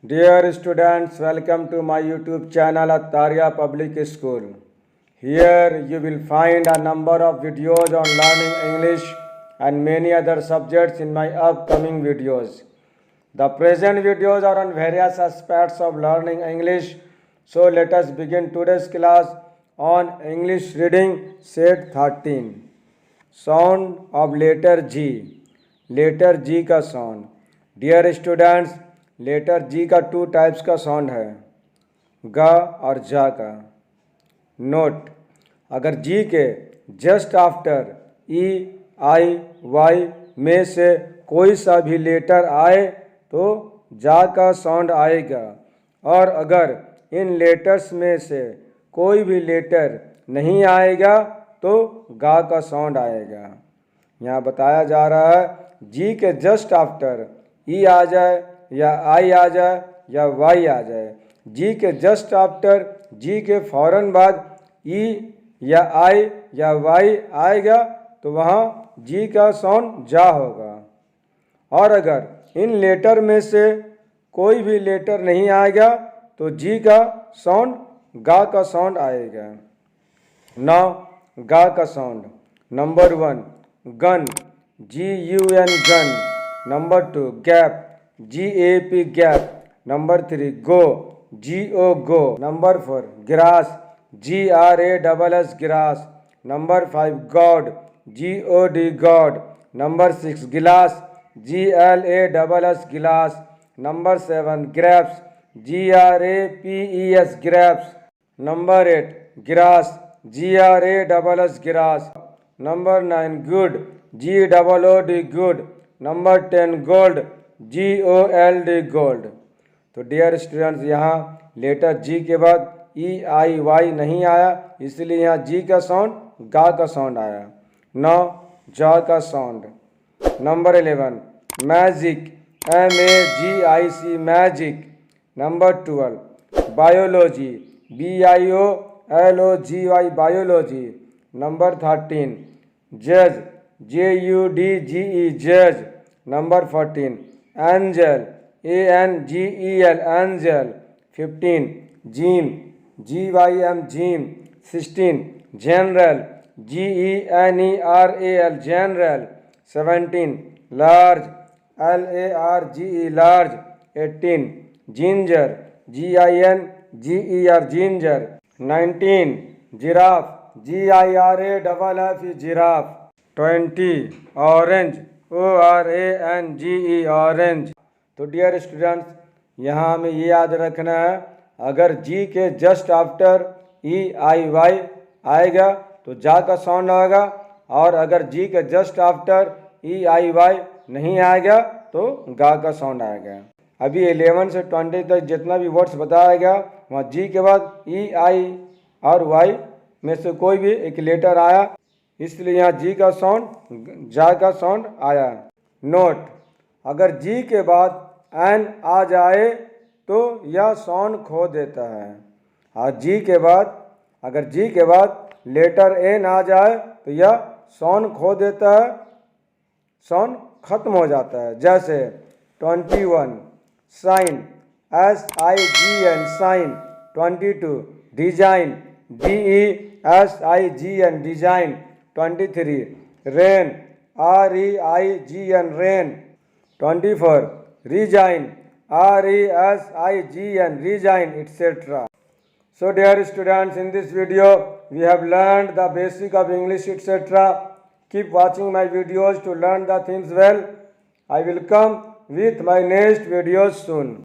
Dear students, welcome to my YouTube channel Ataria Public School. Here you will find a number of videos on learning English and many other subjects in my upcoming videos. The present videos are on various aspects of learning English. So let us begin today's class on English reading set 13. Sound of letter G. Letter G का sound. Dear students, letter जी का two types का sound है, ग और जा का. Note, अगर जी के जस्ट आफ्टर ई आई वाई में से कोई सा भी लेटर आए तो जा का साउंड आएगा, और अगर इन लेटर्स में से कोई भी लेटर नहीं आएगा तो गा का साउंड आएगा. यहाँ बताया जा रहा है जी के जस्ट आफ्टर ई आ जाए या आई आ जाए या वाई आ जाए. जी के जस्ट आफ्टर, जी के फ़ौरन बाद ई या आई या वाई आएगा तो वहाँ जी का साउंड जा होगा, और अगर इन लेटर में से कोई भी लेटर नहीं आएगा तो जी का साउंड गा का साउंड आएगा. नाउ गा का sound. Number 1 gun, GUN gun. Number 2 gap, GAP gap. Number 3 go, GO go. Number 4 grass, GRASS grass. Number 5 god, GOD god. Number 6 glass, GLASS glass. Number 7 grapes, GRAPES grapes. Number 8 grass, GRASS grass. Number 9 good, GOOD good. Number 10 gold, GOLD gold. तो dear students, यहाँ letter जी के बाद ई आई Y नहीं आया, इसलिए यहाँ जी का sound गा का साउंड आया. नौ जा का sound. Number 11 magic, MAGIC magic. Number 12 biology, BIOLOGY biology. Number 13 जज, JUDGE जज. Number 14 angel, ANGEL angel. 15 gym, GYM gym. 16 general, GENERAL general. 17 large, LARGE large. 18 ginger, GINGER ginger. 19 giraffe, GIRAFF giraffe. 20 orange, ORANGE orange. तो dear students, यहाँ हमें ये याद रखना है, अगर जी के जस्ट आफ्टर ई आई वाई आएगा तो जा का साउंड आएगा, और अगर जी के जस्ट आफ्टर ई आई वाई नहीं आएगा तो गा का साउंड आएगा. अभी 11 से 20 तक जितना भी वर्ड्स बताया गया वहाँ जी के बाद ई आई और वाई में से कोई भी एक लेटर आया, इसलिए यहाँ जी का साउंड जा का साउंड आया. नोट, अगर जी के बाद एन आ जाए तो यह साउंड खो देता है, और जी के बाद अगर जी के बाद लेटर एन आ जाए तो यह साउंड खो देता है, साउंड खत्म हो जाता है. जैसे 21 sign, SIGN sign. 22 design, DESIGN design. 23 rain, REIGN rain. 24 resign, RESIGN resign, etc. So dear students, in this video we have learned the basic of English, etc. Keep watching my videos to learn the things well. I will come with my next videos soon.